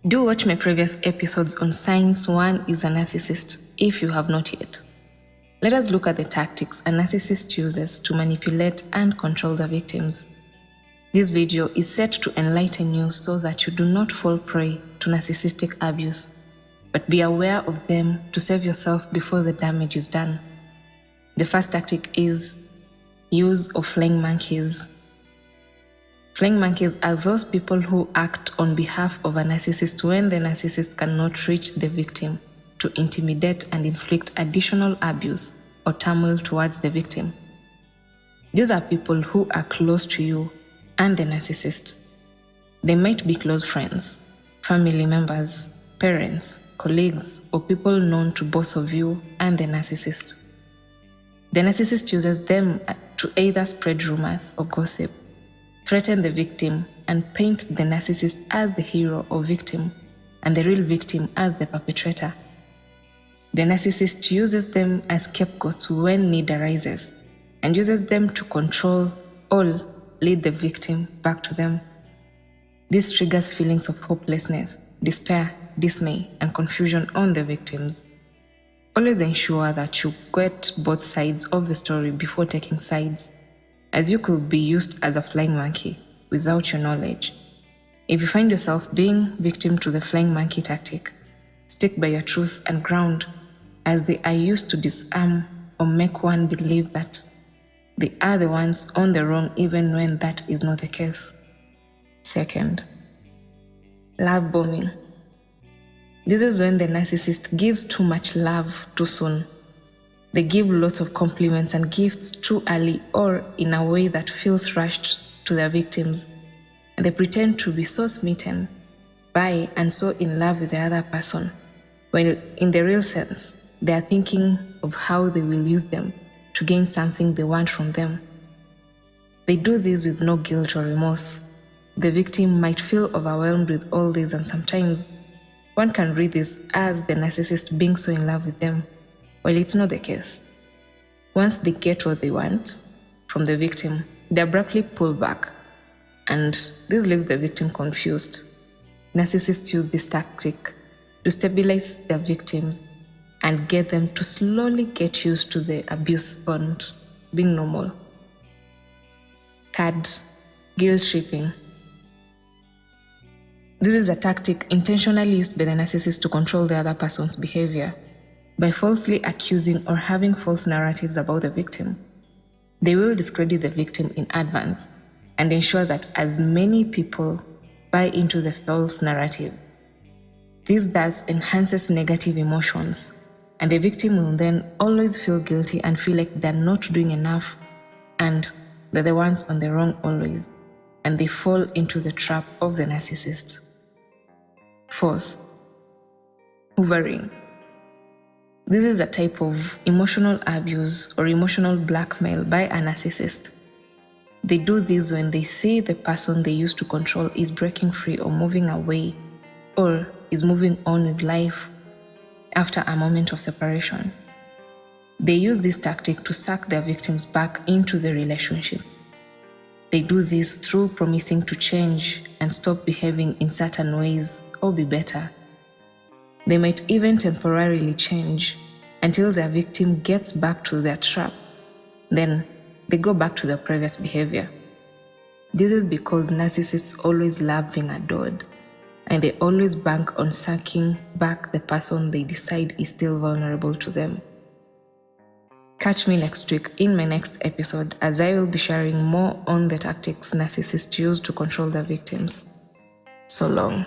Do watch my previous episodes on signs one is a narcissist if you have not yet. Let us look at the tactics a narcissist uses to manipulate and control their victims. This video is set to enlighten you so that you do not fall prey to narcissistic abuse, but be aware of them to save yourself before the damage is done. The first tactic is use of flying monkeys. Flying monkeys are those people who act on behalf of a narcissist when the narcissist cannot reach the victim to intimidate and inflict additional abuse or turmoil towards the victim. These are people who are close to you and the narcissist. They might be close friends, family members, parents, colleagues, or people known to both of you and the narcissist. The narcissist uses them to either spread rumors or gossip, threaten the victim, and paint the narcissist as the hero or victim, and the real victim as the perpetrator. The narcissist uses them as scapegoats when need arises, and uses them to control or lead the victim back to them. This triggers feelings of hopelessness, despair, dismay, and confusion on the victims. Always ensure that you get both sides of the story before taking sides, as you could be used as a flying monkey without your knowledge. If you find yourself being victim to the flying monkey tactic, stick by your truth and ground, as they are used to disarm or make one believe that they are the ones on the wrong even when that is not the case. Second, love bombing. This is when the narcissist gives too much love too soon. They give lots of compliments and gifts too early or in a way that feels rushed to their victims, and they pretend to be so smitten by and so in love with the other person, when in the real sense, they are thinking of how they will use them to gain something they want from them. They do this with no guilt or remorse. The victim might feel overwhelmed with all this, and sometimes one can read this as the narcissist being so in love with them. Well, it's not the case. Once they get what they want from the victim, they abruptly pull back, and this leaves the victim confused. Narcissists use this tactic to stabilize their victims and get them to slowly get used to the abuse and being normal. Third, guilt tripping. This is a tactic intentionally used by the narcissist to control the other person's behavior by falsely accusing or having false narratives about the victim. They will discredit the victim in advance and ensure that as many people buy into the false narrative. This thus enhances negative emotions, and the victim will then always feel guilty and feel like they're not doing enough and they're the ones on the wrong always, and they fall into the trap of the narcissist. Fourth, hoovering. This is a type of emotional abuse or emotional blackmail by a narcissist. They do this when they see the person they used to control is breaking free or moving away or is moving on with life after a moment of separation. They use this tactic to suck their victims back into the relationship. They do this through promising to change and stop behaving in certain ways or be better. They might even temporarily change until their victim gets back to their trap. Then they go back to their previous behavior. This is because narcissists always love being adored, and they always bank on sucking back the person they decide is still vulnerable to them. Catch me next week in my next episode, as I will be sharing more on the tactics narcissists use to control their victims. So long.